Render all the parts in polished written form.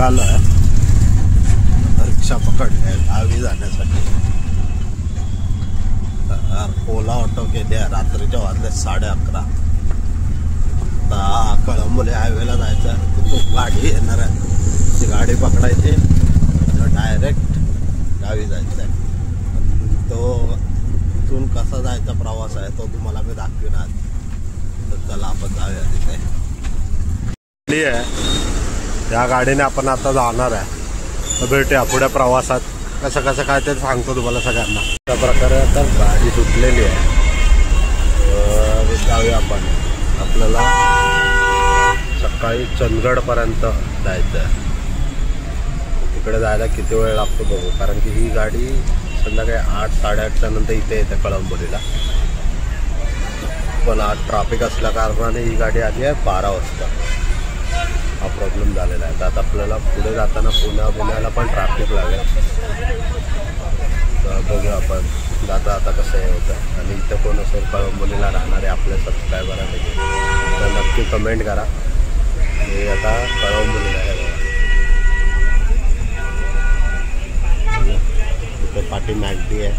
निघालोय रिक्षा पकडले गावी जाण्यासाठी। ओला ऑटो केले रात्रीच्या वाजले 11:30। आता कळंबोली हायवेला जायचं, तिथून गाडी येणार आहे, ती गाडी पकडायची, डायरेक्ट गावी जायचं आहे। तो तिथून कसा जायचा प्रवास आहे तो तुम्हाला मी दाखवीन आज। तर चला आपण जाऊया तिथे। या गाडीने आपण आता जाणार आहे, तर भेटूया पुढे प्रवासात कसं कसं काय ते सांगतो तुम्हाला सगळ्यांना। त्या प्रकारे आता गाडी सुटलेली आहे, जाऊया आपण। आपल्याला सकाळी चंदगडपर्यंत जायचं आहे, तिकडे जायला किती वेळ लागतो बघू, कारण की ही गाडी संध्याकाळी 8 साडेआठच्या नंतर इथे येते कळंबोलीला। पण आज ट्रॅफिक असल्या कारणाने ही गाडी आली आहे 12 वाजता। हा प्रॉब्लेम झालेला आहे। तर आता आपल्याला पुढे जाताना पुण्याला पण ट्रॅफिक लागेल, तर बघूया आपण जाता आता कसं हे होतं। आणि इथं कोण असेल कळंबोलीला राहणारे आपले सबस्क्रायबरांपैकी तर नक्की कमेंट करा। हे आता कळंबोलीला आहे, इथे पाठी मॅगडी आहे,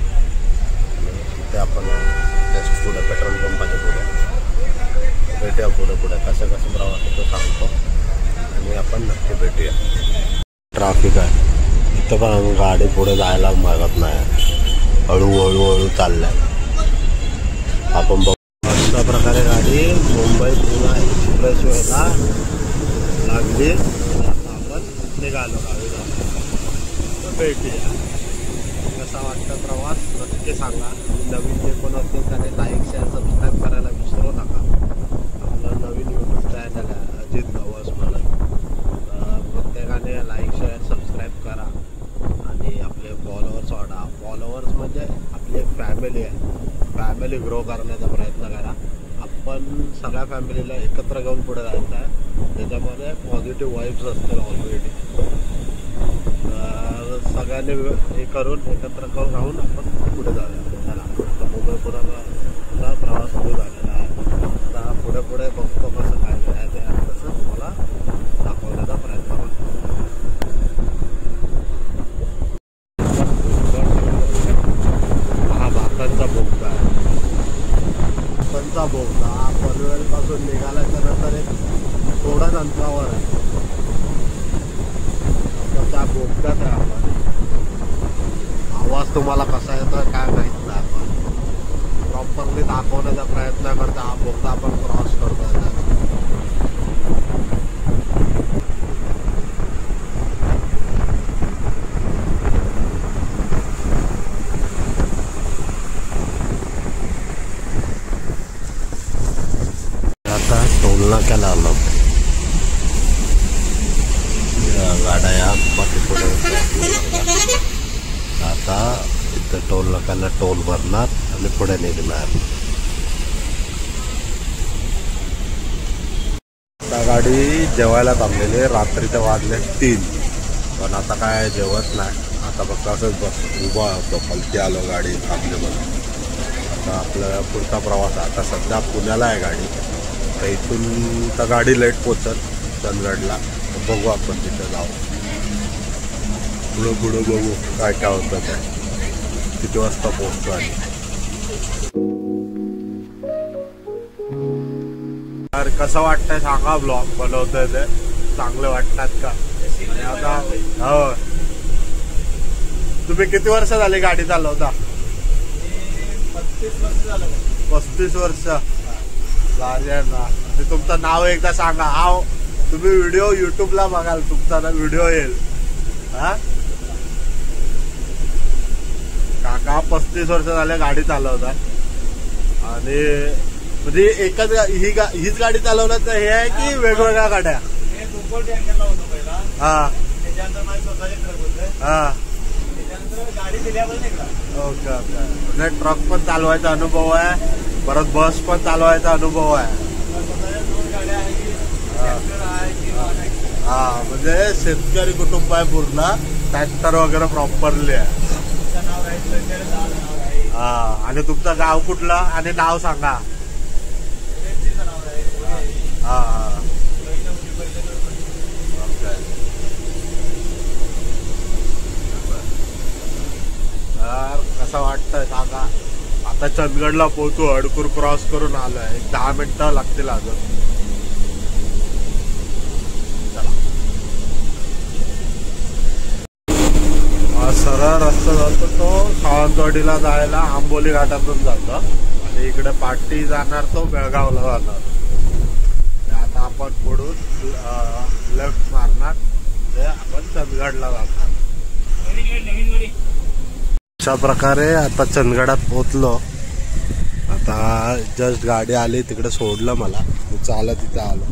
इथे आपण जस्ट पुढे पेट्रोल पंपाच्या पुढे भेटूया। पुढे कसं कसं प्रवास तो सांगतो आणि आपण नक्की भेटूया। ट्रॅफिक आहे इथं, पण गाडी पुढे जायला मागत नाही, हळूहळू चाललंय। आपण बघ अशा प्रकारे गाडी मुंबई पुणे एक्सप्रेसवेला लागली, आता आपण निघालो गावी जाऊन। भेटूया। कसा वाटतं प्रवास नक्की सांगा। नवीन जे कोण असतील त्याने लाईक शेअर सबस्क्राईब करायला विसरू नका। आपलं नवीन यूट्यूब चॅनल आहे अजित गवस म्हणून, प्रत्येकाने लाईक शेअर सबस्क्राईब करा आणि आपले फॉलोअर्स वाढा। फॉलोअर्स म्हणजे आपली एक फॅमिली आहे, फॅमिली ग्रो करण्याचा प्रयत्न करा। आपण सगळ्या फॅमिलीला एकत्र घेऊन पुढे जायचं आहे, त्याच्यामध्ये पॉझिटिव्ह वाईब्स असतील ऑलरेडी। सगळ्यांनी हे करून एकत्र करून राहून आपण पुढे जाऊया। चला आता मुंबईपुण्याचा प्रवास सुरू झालेला आहे, आता पुढे पुढे बघतो कसं काय आहे ते, तसं तुम्हाला दाखवण्याचा प्रयत्न करतो। हा भाकरचा बोगदा आहे, भाकरचा बोगदा पनवेलपासून निघाल्याच्या नंतर एक थोड्याच अंतरावर आहे, त्या बोगद्यात आहे आपण। आवाज तुम्हाला कसा येतोय काय माहित नाही, आपण प्रॉपरली दाखवण्याचा प्रयत्न करतो। हा बोगदा आपण क्रॉस करतोय। आता टोल नाक्याला आलो, गाड्या या पुढे। आता इथं टोल नाक्याला टोल भरणार आणि पुढे निघणार। आता गाडी जेवायला थांबलेली, रात्रीचे वाजले 3, पण आता काय जेवत नाही। आता फक्त असंच उभा होतो, पलटी आलो गाडी थांबली म्हणून। आता आपला पुढचा प्रवास आता सध्या पुण्याला आहे गाडी, तर इथून तर गाडी लेट पोचल चंदगडला, बघू आपण तिथे जाऊ, पुढं बघू काय काय होतं ते, किती वाजता पोहोचतो। आणि अरे कसं वाटतंय सांगा, ब्लॉग बनवतोय ते चांगले वाटतात का? आणि आता हो, तुम्ही किती वर्ष झाली गाडी चालवता? 35 वर्ष झालं। 35 वर्ष झाले ना। तुमचं नाव एकदा सांगा। हा तुम्ही व्हिडिओ युट्यूबला बघाल, तुमचा ना व्हिडिओ येईल। हा काका 35 वर्ष झाले गाडी चालवतात, आणि म्हणजे एकच हीच गाडी चालवण्यात हे आहे की वेगवेगळ्या गाड्या? हा त्याच्यानंतर माझी स्वतःची ट्रक होतं, हा त्याच्यानंतर गाडी दिल्यावर निघाला। ओके ओके, म्हणजे ट्रक पण चालवायचा अनुभव आहे, परत बस पण चालवायचा अनुभव आहे। हा म्हणजे शेतकरी कुटुंब आहे पूर्ण, ट्रॅक्टर वगैरे प्रॉपरली आहे। हा, आणि तुमचं गाव कुठलं आणि नाव सांगा? हा हा कसं वाटतंय सांगा. आता चंदगडला पोहोचू, अडकूर क्रॉस करून आलोय. 10 मिनिटं लागतील अजून. सरळ रस्ता जातो तो सावंतवाडीला जायला आंबोली घाटातून जातो आणि इकडे पाटी जाणार तो बेळगावला जाणार. आता आपण पुढून लेफ्ट मारणार ते आपण चंदगडला जाणार. अशा प्रकारे आता चंदगडात पोहोचलो. आता जस्ट गाडी आली तिकडे सोडलं मला, मी चालत तिथे आलो.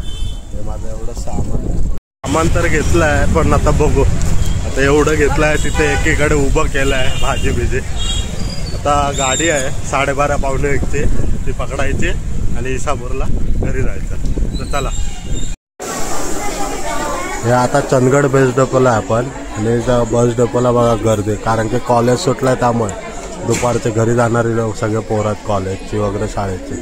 ते माझं एवढं सामान तर घेतलंय, पण आता बघू. आता एवढं घेतलंय तिथे एकीकडे उभं केलंय भाजी बिजी. आता गाडी आहे 12:30 पावणे 1ची, ती पकडायची आणि इसापूरला घरी जायचं. तर चला. हे आता चंदगड बस डेपोला आहे आपण. आणि बस डेपोला बघा गर्दी, कारण की कॉलेज सुटलंय त्यामुळे दुपारचे घरी जाणारी लोक सगळे पोरात कॉलेजची वगैरे शाळेची.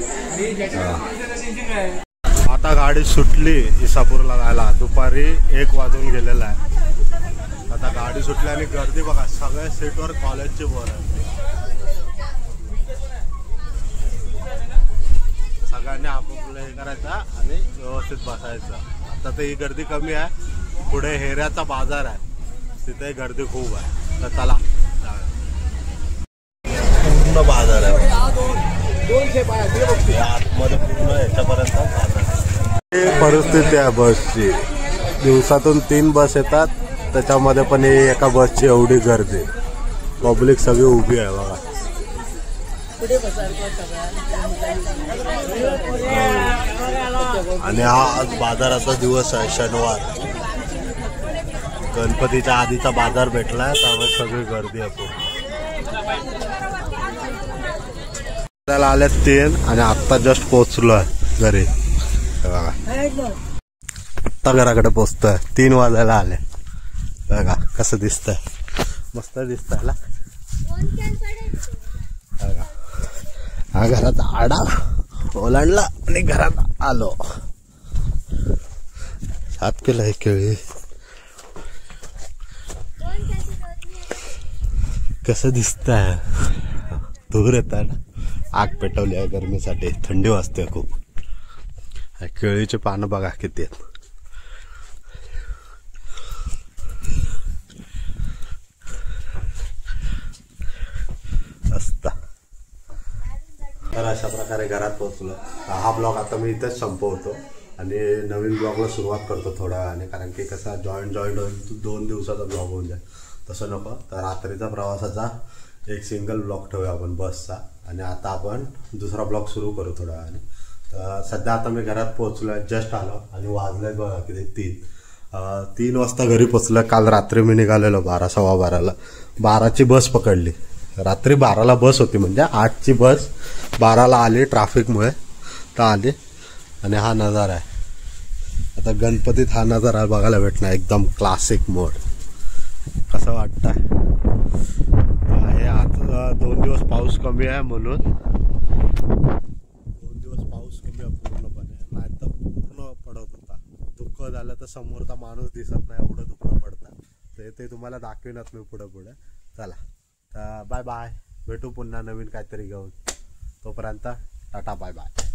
आता गाडी सुटली इसापूरला जायला. दुपारी 1 वाजून गेलेला आहे. आता गाडी सुटली आणि गर्दी बघा, सगळ्या सीटवर कॉलेजची पोरं आहेत. सगळ्यांनी आपापलं हे करायचं आणि व्यवस्थित बसायचं. आता तर ही गर्दी कमी आहे. पुढे हेऱ्याचा बाजार आहे, तिथे गर्दी खूप आहे. तर चला, पूर्ण बाजार आहे आतमध्ये, पूर्ण याच्यापर्यंत बाजार आहे. ही परिस्थिती आहे बसची. दिवसातून 3 बस येतात, त्याच्यामध्ये पण एका बसची एवढी गर्दी. पब्लिक सगळी उभी आहे बघा. आणि हा आज बाजाराचा दिवस आहे, शनिवार. गणपतीच्या आधीचा बाजार भेटलाय, त्यामुळे सगळी गर्दी आहे पूर्ण. त्याला आले 3 आणि आत्ता जस्ट पोहोचलोय घरी बघा. आत्ता घराकडे पोहोचतोय. 3 वाजायला आले बघा. कसं दिसतंय, मस्त दिसतंय ना बघा. हा घरात आडा ओलांडला आणि घरात आलो. 7 किलो आहे केळी. कसं दिसतंय, दूर येत आहे ना. आग पेटवली आहे गरमीसाठी, थंडी वाजते खूप. केळीचे पानं बघा किती आहेत. असता. तर अशा प्रकारे घरात पोहोचलो. हा ब्लॉग आता मी इथेच संपवतो आणि नवीन ब्लॉगला सुरुवात करतो थोड्या वेळाने, कारण की कसा जॉईंट होईल 2 दिवसाचा ब्लॉग होऊन जाईल. तसं नको. तर रात्रीचा प्रवासाचा एक सिंगल ब्लॉग ठेवूया आपण बसचा, आणि आता आपण दुसरा ब्लॉग सुरू करू थोड्या वेळाने. तर सध्या आता मी घरात पोहोचलो आहे, जस्ट आलो आणि वाजले बघा किती 3 वाजता घरी पोचलो. काल रात्री मी निघालेलो 12, 12:15ला. 12ची बस पकडली. रात्री 12ला बस होती, म्हणजे 8ची बस 12ला आली ट्रॅफिकमुळे. तर आली आणि हा नजारा आहे. आता गणपतीत हा नजारा बघायला भेटणार, एकदम क्लासिक मोड. कसं वाटतंय. हे आता 2 दिवस पाऊस कमी आहे म्हणून, 2 दिवस पाऊस कमी आहे पूर्णपणे, नाही तर पूर्ण पडत होता. धुकं झालं तर समोरचा माणूस दिसत नाही, एवढं धुकं पडतं. ते तुम्हाला दाखविनात मी पुढे. चला, तर बाय बाय. भेटू पुन्हा नवीन काहीतरी घेऊन. तोपर्यंत टाटा, बाय बाय.